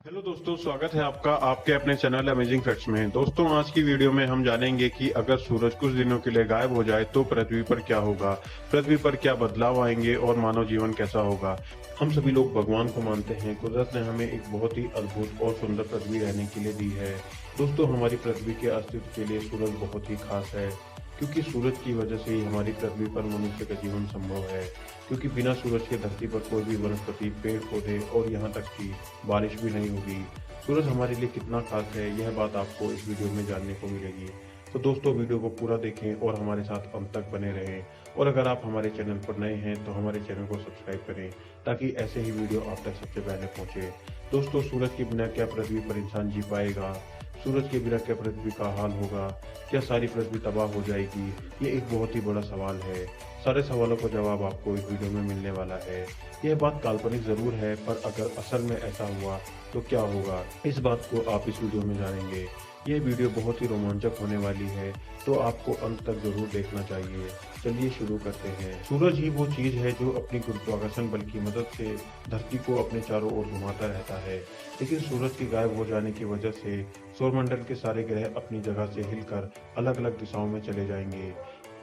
Hello दोस्तों, स्वागत है आपका आपके अपने चैनल अमेजिंग फैक्ट्स में। दोस्तों, आज की वीडियो में हम जानेंगे कि अगर सूरज कुछ दिनों के लिए गायब हो जाए तो पृथ्वी पर क्या होगा, पृथ्वी पर क्या बदलाव आएंगे और मानव जीवन कैसा होगा। हम सभी लोग भगवान को मानते हैं। कुदरत ने हमें एक बहुत ही अद्भुत और सुंदर पृथ्वी रहने के लिए दी है। दोस्तों, हमारी पृथ्वी के अस्तित्व के लिए सूरज बहुत ही खास है, क्योंकि सूरज की वजह से ही हमारी पृथ्वी पर मनुष्य का जीवन संभव है। क्योंकि बिना सूरज के धरती पर कोई भी वनस्पति, पेड़ पौधे और यहाँ तक कि बारिश भी नहीं होगी। सूरज हमारे लिए कितना खास है, यह बात आपको इस वीडियो में जानने को मिलेगी। तो दोस्तों, वीडियो को पूरा देखें और हमारे साथ अंत तक बने रहें। और अगर आप हमारे चैनल पर नए हैं तो हमारे चैनल को सब्सक्राइब करें, ताकि ऐसे ही वीडियो आप तक सबसे पहले पहुंचे। दोस्तों, सूरज के बिना क्या पृथ्वी पर इंसान जी पाएगा? सूरज के बिना क्या पृथ्वी का हाल होगा? क्या सारी पृथ्वी तबाह हो जाएगी? ये एक बहुत ही बड़ा सवाल है। सारे सवालों का जवाब आपको इस वीडियो में मिलने वाला है। यह बात काल्पनिक जरूर है, पर अगर असल में ऐसा हुआ तो क्या होगा, इस बात को आप इस वीडियो में जानेंगे। यह वीडियो बहुत ही रोमांचक होने वाली है, तो आपको अंत तक जरूर देखना चाहिए। चलिए शुरू करते हैं। सूरज ही वो चीज है जो अपनी गुरुत्वाकर्षण बल की मदद से धरती को अपने चारों ओर घुमाता रहता है। लेकिन सूरज के गायब हो जाने की वजह से सौरमंडल के सारे ग्रह अपनी जगह से हिलकर अलग अलग दिशाओं में चले जाएंगे।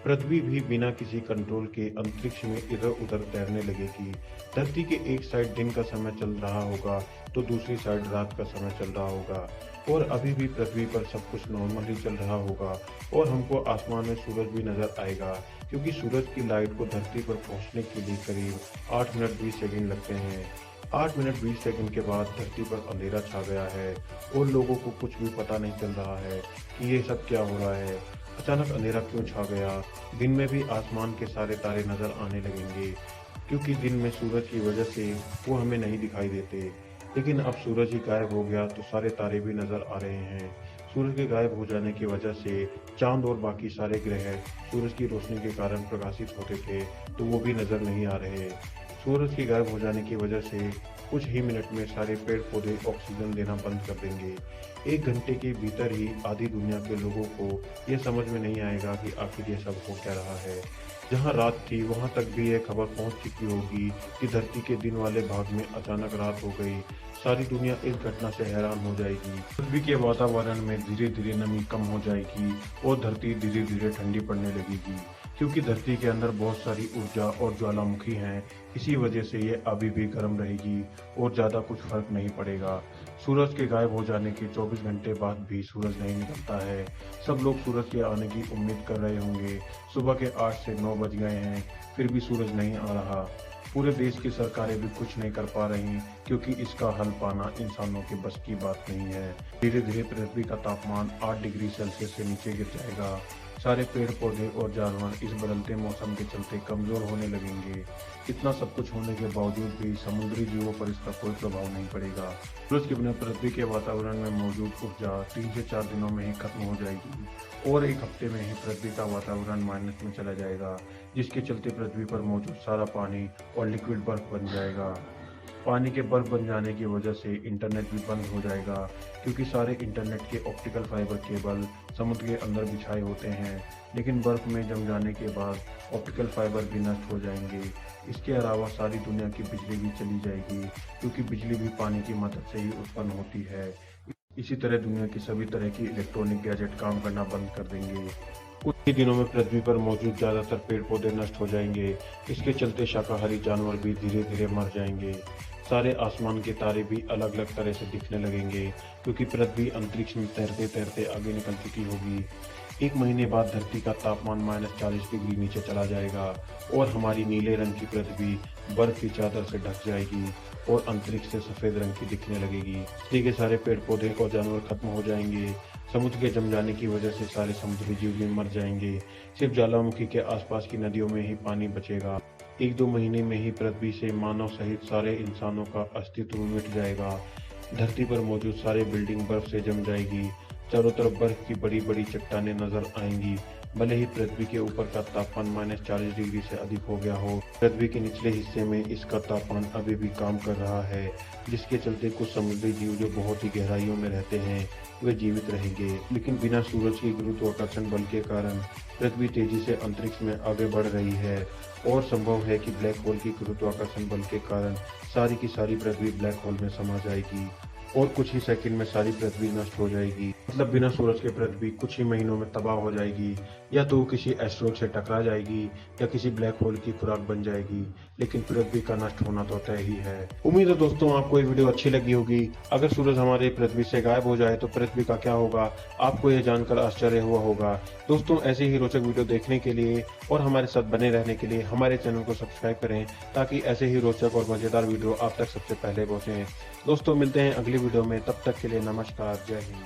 पृथ्वी भी बिना किसी कंट्रोल के अंतरिक्ष में इधर उधर तैरने लगेगी। धरती के एक साइड दिन का समय चल रहा होगा तो दूसरी साइड रात का समय चल रहा होगा। और अभी भी पृथ्वी पर सब कुछ नॉर्मली चल रहा होगा और हमको आसमान में सूरज भी नजर आएगा, क्योंकि सूरज की लाइट को धरती पर पहुंचने के लिए करीब 8 मिनट 20 सेकंड लगते हैं। 8 मिनट 20 सेकंड के बाद धरती पर अंधेरा छा गया है और लोगों को कुछ भी पता नहीं चल रहा है कि ये सब क्या हो रहा है। अचानक अंधेरा क्यों छा गया? दिन में भी आसमान के सारे तारे नजर आने लगेंगे, क्योंकि दिन में सूरज की वजह से वो हमें नहीं दिखाई देते। लेकिन अब सूरज ही गायब हो गया तो सारे तारे भी नजर आ रहे हैं। सूरज के गायब हो जाने की वजह से चांद और बाकी सारे ग्रह सूरज की रोशनी के कारण प्रकाशित होते थे, तो वो भी नजर नहीं आ रहे। सूरज के गायब हो जाने की वजह से कुछ ही मिनट में सारे पेड़ पौधे ऑक्सीजन देना बंद कर देंगे। 1 घंटे के भीतर ही आधी दुनिया के लोगों को यह समझ में नहीं आएगा कि आखिर ये सब हो क्या रहा है। जहां रात थी वहां तक भी यह खबर पहुंच चुकी होगी कि धरती के दिन वाले भाग में अचानक रात हो गई। सारी दुनिया इस घटना से हैरान हो जाएगी। पृथ्वी के वातावरण में धीरे धीरे नमी कम हो जाएगी और धरती धीरे धीरे ठंडी पड़ने लगेगी, क्योंकि धरती के अंदर बहुत सारी ऊर्जा और ज्वालामुखी हैं। इसी वजह से ये अभी भी गर्म रहेगी और ज्यादा कुछ फर्क नहीं पड़ेगा। सूरज के गायब हो जाने के 24 घंटे बाद भी सूरज नहीं निकलता है। सब लोग सूरज के आने की उम्मीद कर रहे होंगे। सुबह के 8 से 9 बज गए हैं, फिर भी सूरज नहीं आ रहा। पूरे देश की सरकारें भी कुछ नहीं कर पा रही, क्योंकि इसका हल पाना इंसानों के बस की बात नहीं है। धीरे धीरे पृथ्वी का तापमान 8 डिग्री सेल्सियस से नीचे गिर जाएगा। सारे पेड़ पौधे और जानवर इस बदलते मौसम के चलते कमजोर होने लगेंगे। इतना सब कुछ होने के बावजूद भी समुद्री जीवों पर इसका कोई प्रभाव नहीं पड़ेगा। सूरज के बिना पृथ्वी के वातावरण में मौजूद ऊर्जा 3 से 4 दिनों में ही खत्म हो जाएगी और 1 हफ्ते में ही पृथ्वी का वातावरण माइनस में चला जाएगा, जिसके चलते पृथ्वी पर मौजूद सारा पानी और लिक्विड बर्फ बन जाएगा। पानी के बर्फ बन जाने की वजह से इंटरनेट भी बंद हो जाएगा, क्योंकि सारे इंटरनेट के ऑप्टिकल फाइबर केबल समुद्र के अंदर बिछाए होते हैं। लेकिन बर्फ में जम जाने के बाद ऑप्टिकल फाइबर भी नष्ट हो जाएंगे। इसके अलावा सारी दुनिया की बिजली भी चली जाएगी, क्योंकि बिजली भी पानी की मदद से ही उत्पन्न होती है। इसी तरह दुनिया की सभी तरह की इलेक्ट्रॉनिक गैजेट काम करना बंद कर देंगे। कुछ ही दिनों में पृथ्वी पर मौजूद ज्यादातर पेड़ पौधे नष्ट हो जाएंगे। इसके चलते शाकाहारी जानवर भी धीरे धीरे मर जाएंगे। सारे आसमान के तारे भी अलग अलग तरह से दिखने लगेंगे, क्योंकि पृथ्वी अंतरिक्ष में तैरते तैरते आगे निकल चुकी होगी। 1 महीने बाद धरती का तापमान -40 डिग्री नीचे चला जाएगा और हमारी नीले रंग की पृथ्वी बर्फ की चादर से ढक जाएगी और अंतरिक्ष से सफेद रंग की दिखने लगेगी। धरती के सारे पेड़ पौधे और जानवर खत्म हो जाएंगे। समुद्र के जम जाने की वजह से सारे समुद्री जीव भी मर जाएंगे। सिर्फ ज्वालामुखी के आसपास की नदियों में ही पानी बचेगा। 1-2 महीने में ही पृथ्वी से मानव सहित सारे इंसानों का अस्तित्व मिट जाएगा। धरती पर मौजूद सारे बिल्डिंग बर्फ से जम जाएगी। चारों तरफ बर्फ की बड़ी बड़ी चट्टानें नजर आएंगी। भले ही पृथ्वी के ऊपर का तापमान -40 डिग्री से अधिक हो गया हो, पृथ्वी के निचले हिस्से में इसका तापमान अभी भी काम कर रहा है, जिसके चलते कुछ समुद्री जीव जो बहुत ही गहराइयों में रहते हैं वे जीवित रहेंगे। लेकिन बिना सूरज की गुरुत्वाकर्षण बल के कारण पृथ्वी तेजी से अंतरिक्ष में आगे बढ़ रही है और संभव है कि ब्लैक होल की गुरुत्वाकर्षण बल के कारण सारी की सारी पृथ्वी ब्लैक होल में समा जाएगी और कुछ ही सेकंड में सारी पृथ्वी नष्ट हो जाएगी। मतलब बिना सूरज के पृथ्वी कुछ ही महीनों में तबाह हो जाएगी, या तो किसी एस्ट्रोइड से टकरा जाएगी या किसी ब्लैक होल की खुराक बन जाएगी। लेकिन पृथ्वी का नष्ट होना तो तय ही है। उम्मीद है दोस्तों आपको ये वीडियो अच्छी लगी होगी। अगर सूरज हमारे पृथ्वी से गायब हो जाए तो पृथ्वी का क्या होगा, आपको यह जानकर आश्चर्य हुआ होगा। दोस्तों ऐसे ही रोचक वीडियो देखने के लिए और हमारे साथ बने रहने के लिए हमारे चैनल को सब्सक्राइब करें, ताकि ऐसे ही रोचक और मजेदार वीडियो आप तक सबसे पहले पहुंचे। दोस्तों मिलते हैं अगली वीडियो में, तब तक के लिए नमस्कार, जय हिंद।